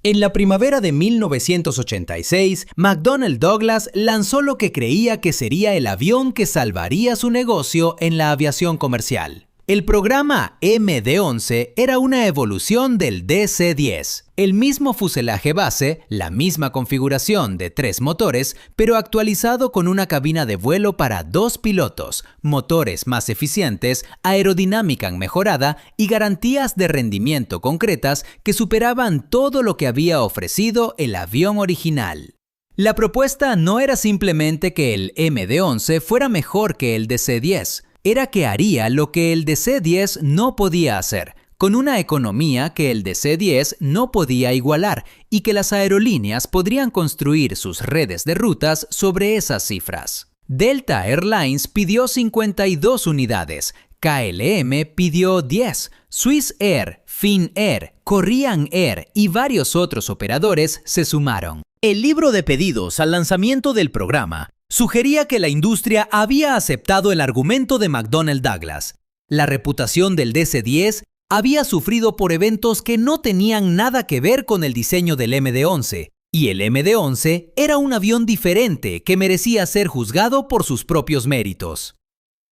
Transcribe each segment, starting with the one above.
En la primavera de 1986, McDonnell Douglas lanzó lo que creía que sería el avión que salvaría su negocio en la aviación comercial. El programa MD-11 era una evolución del DC-10, el mismo fuselaje base, la misma configuración de 3 motores, pero actualizado con una cabina de vuelo para 2 pilotos, motores más eficientes, aerodinámica mejorada y garantías de rendimiento concretas que superaban todo lo que había ofrecido el avión original. La propuesta no era simplemente que el MD-11 fuera mejor que el DC-10, era que haría lo que el DC-10 no podía hacer, con una economía que el DC-10 no podía igualar y que las aerolíneas podrían construir sus redes de rutas sobre esas cifras. Delta Airlines pidió 52 unidades, KLM pidió 10, Swiss Air, Finnair, Korean Air y varios otros operadores se sumaron. El libro de pedidos al lanzamiento del programa sugería que la industria había aceptado el argumento de McDonnell Douglas. La reputación del DC-10 había sufrido por eventos que no tenían nada que ver con el diseño del MD-11, y el MD-11 era un avión diferente que merecía ser juzgado por sus propios méritos.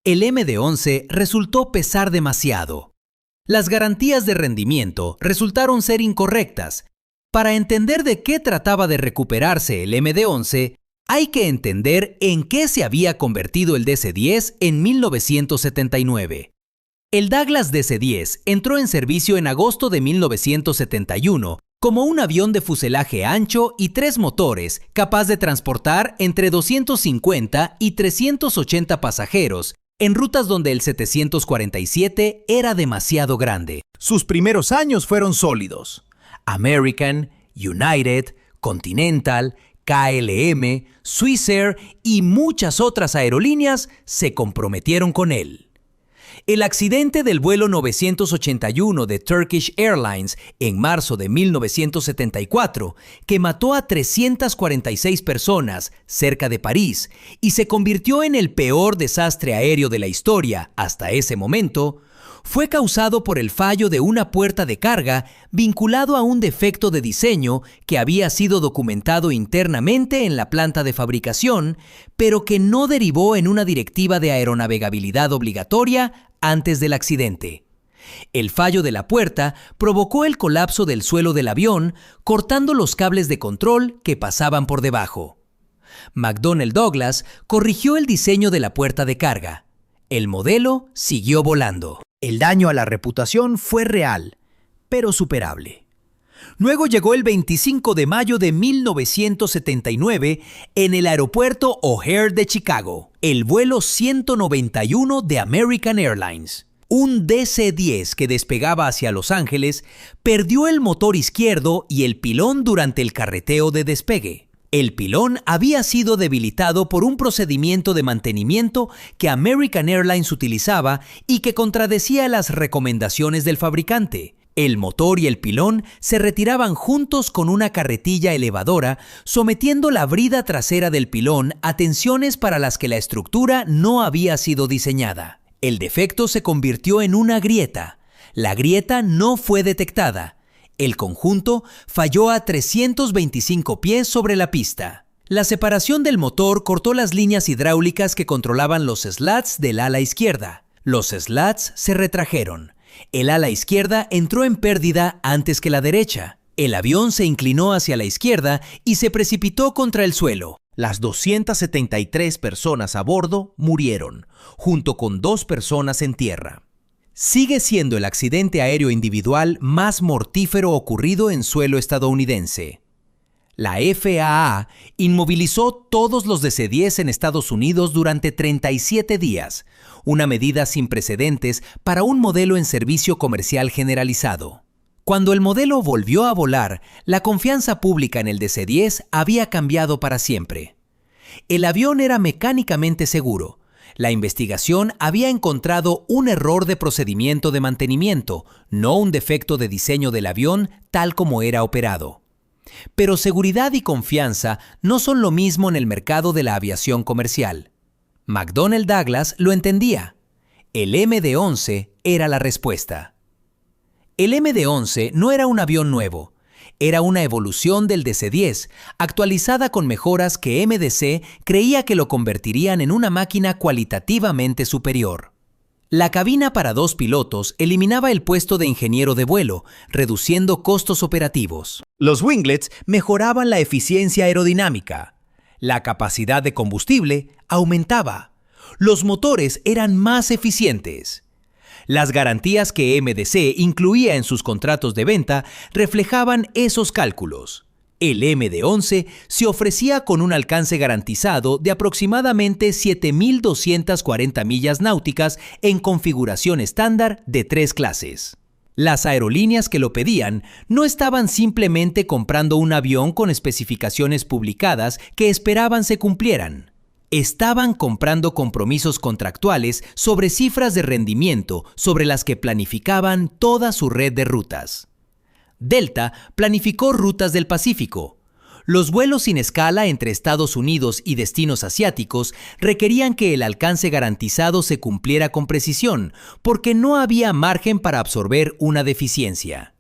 El MD-11 resultó pesar demasiado. Las garantías de rendimiento resultaron ser incorrectas. Para entender de qué trataba de recuperarse el MD-11, hay que entender en qué se había convertido el DC-10 en 1979. El Douglas DC-10 entró en servicio en agosto de 1971 como un avión de fuselaje ancho y 3 motores capaz de transportar entre 250 y 380 pasajeros en rutas donde el 747 era demasiado grande. Sus primeros años fueron sólidos. American, United, Continental, KLM, Swiss Air y muchas otras aerolíneas se comprometieron con él. El accidente del vuelo 981 de Turkish Airlines en marzo de 1974, que mató a 346 personas cerca de París y se convirtió en el peor desastre aéreo de la historia hasta ese momento, fue causado por el fallo de una puerta de carga vinculado a un defecto de diseño que había sido documentado internamente en la planta de fabricación, pero que no derivó en una directiva de aeronavegabilidad obligatoria antes del accidente. El fallo de la puerta provocó el colapso del suelo del avión, cortando los cables de control que pasaban por debajo. McDonnell Douglas corrigió el diseño de la puerta de carga. El modelo siguió volando. El daño a la reputación fue real, pero superable. Luego llegó el 25 de mayo de 1979 en el aeropuerto O'Hare de Chicago, el vuelo 191 de American Airlines. Un DC-10 que despegaba hacia Los Ángeles perdió el motor izquierdo y el pilón durante el carreteo de despegue. El pilón había sido debilitado por un procedimiento de mantenimiento que American Airlines utilizaba y que contradecía las recomendaciones del fabricante. El motor y el pilón se retiraban juntos con una carretilla elevadora, sometiendo la brida trasera del pilón a tensiones para las que la estructura no había sido diseñada. El defecto se convirtió en una grieta. La grieta no fue detectada. El conjunto falló a 325 pies sobre la pista. La separación del motor cortó las líneas hidráulicas que controlaban los slats del ala izquierda. Los slats se retrajeron. El ala izquierda entró en pérdida antes que la derecha. El avión se inclinó hacia la izquierda y se precipitó contra el suelo. Las 273 personas a bordo murieron, junto con 2 personas en tierra. Sigue siendo el accidente aéreo individual más mortífero ocurrido en suelo estadounidense. La FAA inmovilizó todos los DC-10 en Estados Unidos durante 37 días, una medida sin precedentes para un modelo en servicio comercial generalizado. Cuando el modelo volvió a volar, la confianza pública en el DC-10 había cambiado para siempre. El avión era mecánicamente seguro. La investigación había encontrado un error de procedimiento de mantenimiento, no un defecto de diseño del avión tal como era operado. Pero seguridad y confianza no son lo mismo en el mercado de la aviación comercial. McDonnell Douglas lo entendía. El MD-11 era la respuesta. El MD-11 no era un avión nuevo. Era una evolución del DC-10, actualizada con mejoras que MDC creía que lo convertirían en una máquina cualitativamente superior. La cabina para 2 pilotos eliminaba el puesto de ingeniero de vuelo, reduciendo costos operativos. Los winglets mejoraban la eficiencia aerodinámica. La capacidad de combustible aumentaba. Los motores eran más eficientes. Las garantías que MDC incluía en sus contratos de venta reflejaban esos cálculos. El MD-11 se ofrecía con un alcance garantizado de aproximadamente 7.240 millas náuticas en configuración estándar de 3 clases. Las aerolíneas que lo pedían no estaban simplemente comprando un avión con especificaciones publicadas que esperaban se cumplieran. Estaban comprando compromisos contractuales sobre cifras de rendimiento sobre las que planificaban toda su red de rutas. Delta planificó rutas del Pacífico. Los vuelos sin escala entre Estados Unidos y destinos asiáticos requerían que el alcance garantizado se cumpliera con precisión, porque no había margen para absorber una deficiencia.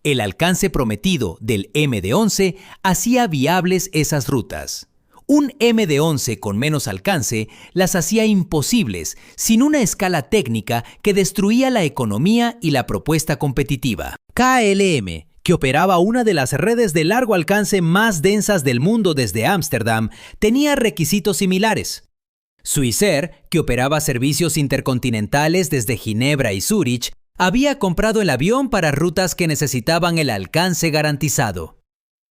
El alcance prometido del MD-11 hacía viables esas rutas. Un MD-11 con menos alcance las hacía imposibles, sin una escala técnica que destruía la economía y la propuesta competitiva. KLM, que operaba una de las redes de largo alcance más densas del mundo desde Ámsterdam, tenía requisitos similares. Swissair, que operaba servicios intercontinentales desde Ginebra y Zúrich, había comprado el avión para rutas que necesitaban el alcance garantizado.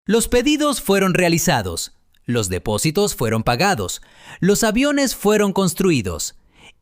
Los pedidos fueron realizados. Los depósitos fueron pagados, los aviones fueron construidos.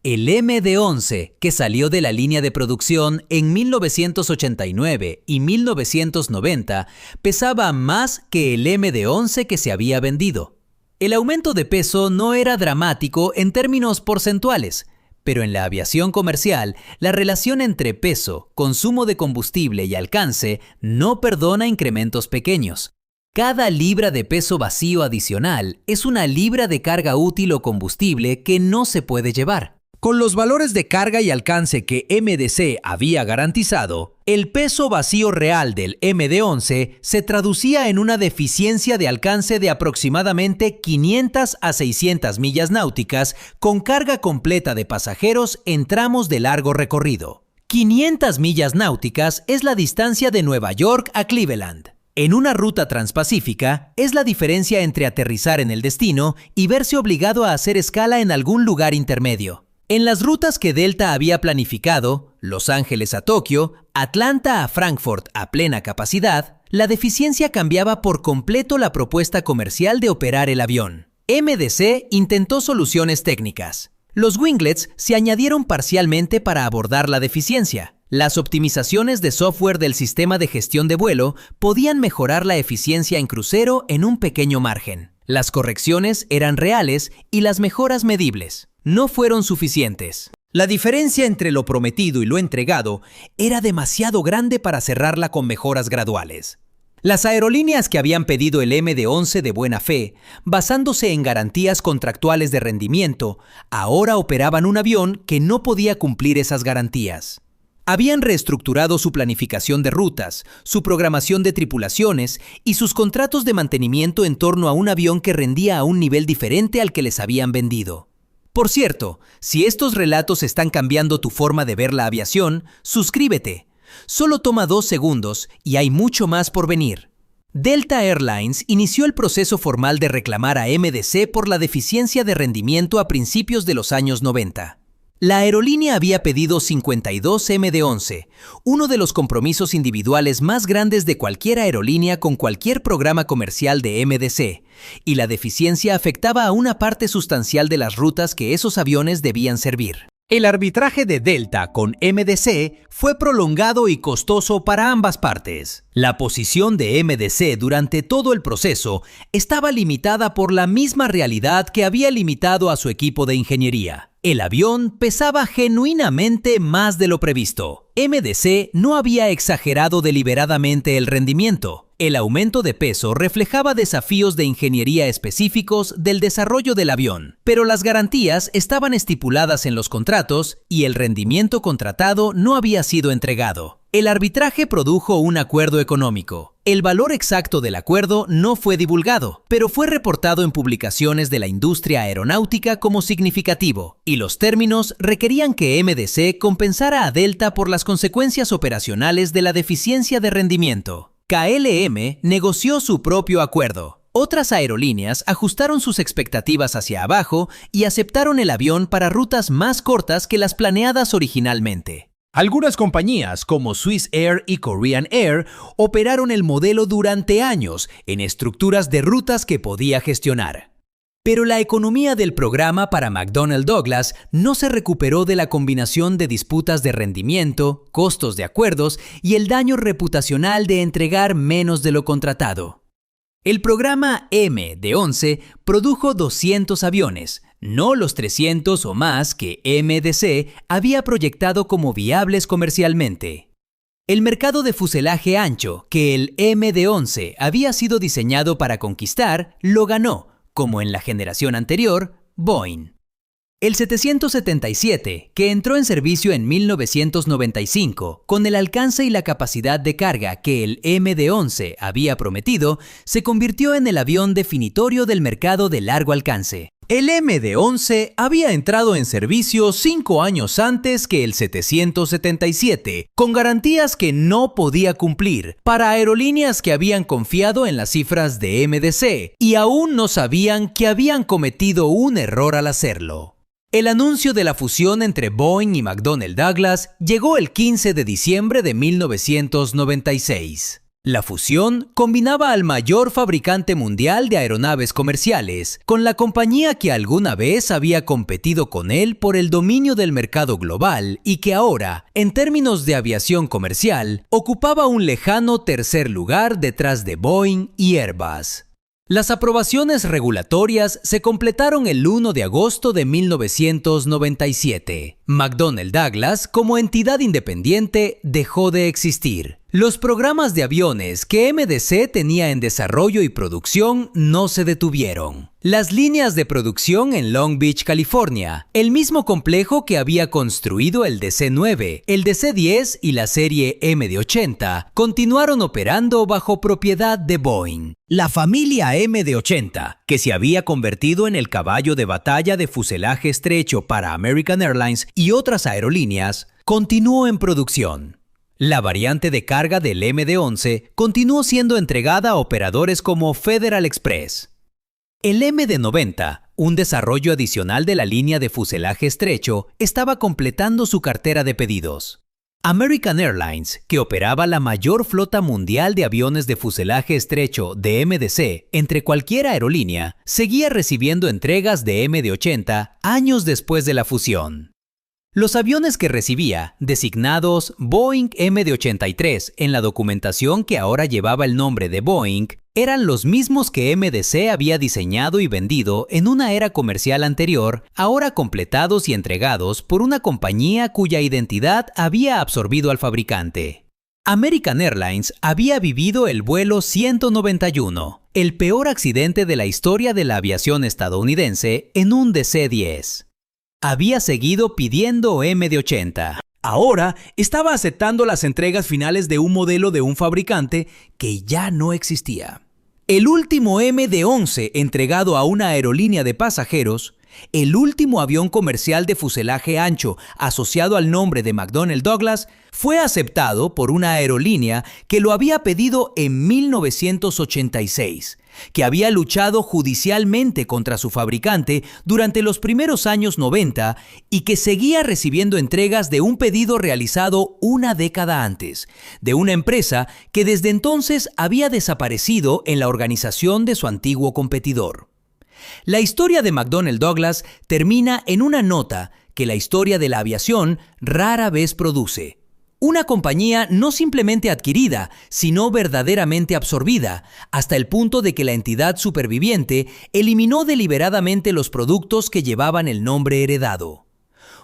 El MD-11, que salió de la línea de producción en 1989 y 1990, pesaba más que el MD-11 que se había vendido. El aumento de peso no era dramático en términos porcentuales, pero en la aviación comercial, la relación entre peso, consumo de combustible y alcance no perdona incrementos pequeños. Cada libra de peso vacío adicional es una libra de carga útil o combustible que no se puede llevar. Con los valores de carga y alcance que MDC había garantizado, el peso vacío real del MD-11 se traducía en una deficiencia de alcance de aproximadamente 500 a 600 millas náuticas con carga completa de pasajeros en tramos de largo recorrido. 500 millas náuticas es la distancia de Nueva York a Cleveland. En una ruta transpacífica, es la diferencia entre aterrizar en el destino y verse obligado a hacer escala en algún lugar intermedio. En las rutas que Delta había planificado, Los Ángeles a Tokio, Atlanta a Frankfurt a plena capacidad, la deficiencia cambiaba por completo la propuesta comercial de operar el avión. MDC intentó soluciones técnicas. Los winglets se añadieron parcialmente para abordar la deficiencia. Las optimizaciones de software del sistema de gestión de vuelo podían mejorar la eficiencia en crucero en un pequeño margen. Las correcciones eran reales y las mejoras medibles. No fueron suficientes. La diferencia entre lo prometido y lo entregado era demasiado grande para cerrarla con mejoras graduales. Las aerolíneas que habían pedido el MD-11 de buena fe, basándose en garantías contractuales de rendimiento, ahora operaban un avión que no podía cumplir esas garantías. Habían reestructurado su planificación de rutas, su programación de tripulaciones y sus contratos de mantenimiento en torno a un avión que rendía a un nivel diferente al que les habían vendido. Por cierto, si estos relatos están cambiando tu forma de ver la aviación, suscríbete. Solo toma 2 segundos y hay mucho más por venir. Delta Airlines inició el proceso formal de reclamar a MDC por la deficiencia de rendimiento a principios de los años 90. La aerolínea había pedido 52 MD-11, uno de los compromisos individuales más grandes de cualquier aerolínea con cualquier programa comercial de MDC, y la deficiencia afectaba a una parte sustancial de las rutas que esos aviones debían servir. El arbitraje de Delta con MDC fue prolongado y costoso para ambas partes. La posición de MDC durante todo el proceso estaba limitada por la misma realidad que había limitado a su equipo de ingeniería. El avión pesaba genuinamente más de lo previsto. MDC no había exagerado deliberadamente el rendimiento. El aumento de peso reflejaba desafíos de ingeniería específicos del desarrollo del avión, pero las garantías estaban estipuladas en los contratos y el rendimiento contratado no había sido entregado. El arbitraje produjo un acuerdo económico. El valor exacto del acuerdo no fue divulgado, pero fue reportado en publicaciones de la industria aeronáutica como significativo, y los términos requerían que MDC compensara a Delta por las consecuencias operacionales de la deficiencia de rendimiento. KLM negoció su propio acuerdo. Otras aerolíneas ajustaron sus expectativas hacia abajo y aceptaron el avión para rutas más cortas que las planeadas originalmente. Algunas compañías, como Swiss Air y Korean Air, operaron el modelo durante años en estructuras de rutas que podía gestionar. Pero la economía del programa para McDonnell Douglas no se recuperó de la combinación de disputas de rendimiento, costos de acuerdos y el daño reputacional de entregar menos de lo contratado. El programa M-11 produjo 200 aviones, no los 300 o más que MDC había proyectado como viables comercialmente. El mercado de fuselaje ancho, que el MD-11 había sido diseñado para conquistar, lo ganó, como en la generación anterior, Boeing. El 777, que entró en servicio en 1995, con el alcance y la capacidad de carga que el MD-11 había prometido, se convirtió en el avión definitorio del mercado de largo alcance. El MD-11 había entrado en servicio 5 años antes que el 777, con garantías que no podía cumplir, para aerolíneas que habían confiado en las cifras de MDC y aún no sabían que habían cometido un error al hacerlo. El anuncio de la fusión entre Boeing y McDonnell Douglas llegó el 15 de diciembre de 1996. La fusión combinaba al mayor fabricante mundial de aeronaves comerciales con la compañía que alguna vez había competido con él por el dominio del mercado global y que ahora, en términos de aviación comercial, ocupaba un lejano tercer lugar detrás de Boeing y Airbus. Las aprobaciones regulatorias se completaron el 1 de agosto de 1997. McDonnell Douglas, como entidad independiente, dejó de existir. Los programas de aviones que MDC tenía en desarrollo y producción no se detuvieron. Las líneas de producción en Long Beach, California, el mismo complejo que había construido el DC-9, el DC-10 y la serie MD-80, continuaron operando bajo propiedad de Boeing. La familia MD-80, que se había convertido en el caballo de batalla de fuselaje estrecho para American Airlines y otras aerolíneas, continuó en producción. La variante de carga del MD-11 continuó siendo entregada a operadores como Federal Express. El MD-90, un desarrollo adicional de la línea de fuselaje estrecho, estaba completando su cartera de pedidos. American Airlines, que operaba la mayor flota mundial de aviones de fuselaje estrecho de MDC entre cualquier aerolínea, seguía recibiendo entregas de MD-80 años después de la fusión. Los aviones que recibía, designados Boeing MD-83 en la documentación que ahora llevaba el nombre de Boeing, eran los mismos que MDC había diseñado y vendido en una era comercial anterior, ahora completados y entregados por una compañía cuya identidad había absorbido al fabricante. American Airlines había vivido el vuelo 191, el peor accidente de la historia de la aviación estadounidense, en un DC-10. Había seguido pidiendo MD-80. Ahora estaba aceptando las entregas finales de un modelo de un fabricante que ya no existía. El último MD-11 entregado a una aerolínea de pasajeros, el último avión comercial de fuselaje ancho asociado al nombre de McDonnell Douglas, fue aceptado por una aerolínea que lo había pedido en 1986, que había luchado judicialmente contra su fabricante durante los primeros años 90 y que seguía recibiendo entregas de un pedido realizado una década antes, de una empresa que desde entonces había desaparecido en la organización de su antiguo competidor. La historia de McDonnell Douglas termina en una nota que la historia de la aviación rara vez produce. Una compañía no simplemente adquirida, sino verdaderamente absorbida, hasta el punto de que la entidad superviviente eliminó deliberadamente los productos que llevaban el nombre heredado.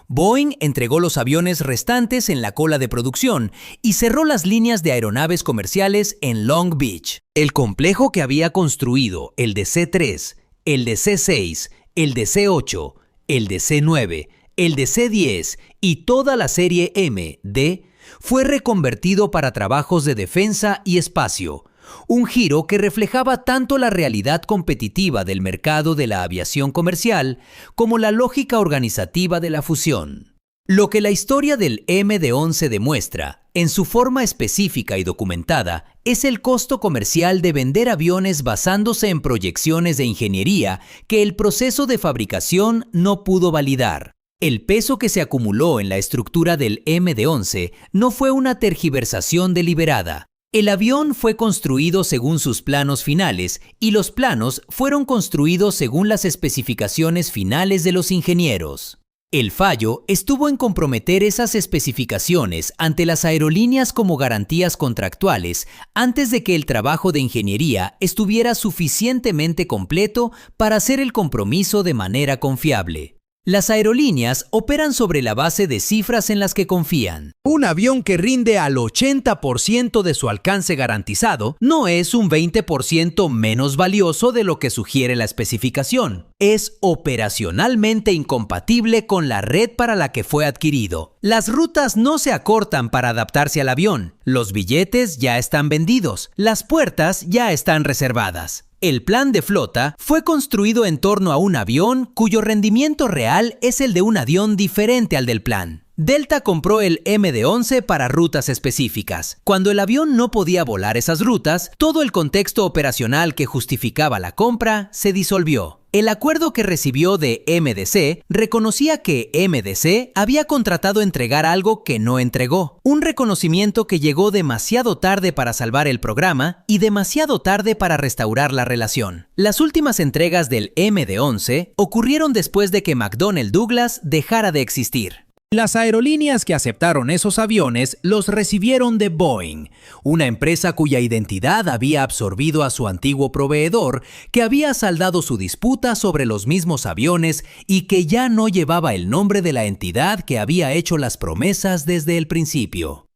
Boeing entregó los aviones restantes en la cola de producción y cerró las líneas de aeronaves comerciales en Long Beach. El complejo que había construido el DC-3, el DC-6, el DC-8, el DC-9, el DC-10 y toda la serie M, D, fue reconvertido para trabajos de defensa y espacio, un giro que reflejaba tanto la realidad competitiva del mercado de la aviación comercial como la lógica organizativa de la fusión. Lo que la historia del MD-11 demuestra, en su forma específica y documentada, es el costo comercial de vender aviones basándose en proyecciones de ingeniería que el proceso de fabricación no pudo validar. El peso que se acumuló en la estructura del MD-11 no fue una tergiversación deliberada. El avión fue construido según sus planos finales y los planos fueron construidos según las especificaciones finales de los ingenieros. El fallo estuvo en comprometer esas especificaciones ante las aerolíneas como garantías contractuales antes de que el trabajo de ingeniería estuviera suficientemente completo para hacer el compromiso de manera confiable. Las aerolíneas operan sobre la base de cifras en las que confían. Un avión que rinde al 80% de su alcance garantizado no es un 20% menos valioso de lo que sugiere la especificación. Es operacionalmente incompatible con la red para la que fue adquirido. Las rutas no se acortan para adaptarse al avión. Los billetes ya están vendidos. Las puertas ya están reservadas. El plan de flota fue construido en torno a un avión cuyo rendimiento real es el de un avión diferente al del plan. Delta compró el MD-11 para rutas específicas. Cuando el avión no podía volar esas rutas, todo el contexto operacional que justificaba la compra se disolvió. El acuerdo que recibió de MDC reconocía que MDC había contratado entregar algo que no entregó, un reconocimiento que llegó demasiado tarde para salvar el programa y demasiado tarde para restaurar la relación. Las últimas entregas del MD-11 ocurrieron después de que McDonnell Douglas dejara de existir. Las aerolíneas que aceptaron esos aviones los recibieron de Boeing, una empresa cuya identidad había absorbido a su antiguo proveedor, que había saldado su disputa sobre los mismos aviones y que ya no llevaba el nombre de la entidad que había hecho las promesas desde el principio.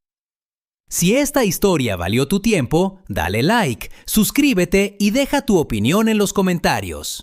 Si esta historia valió tu tiempo, dale like, suscríbete y deja tu opinión en los comentarios.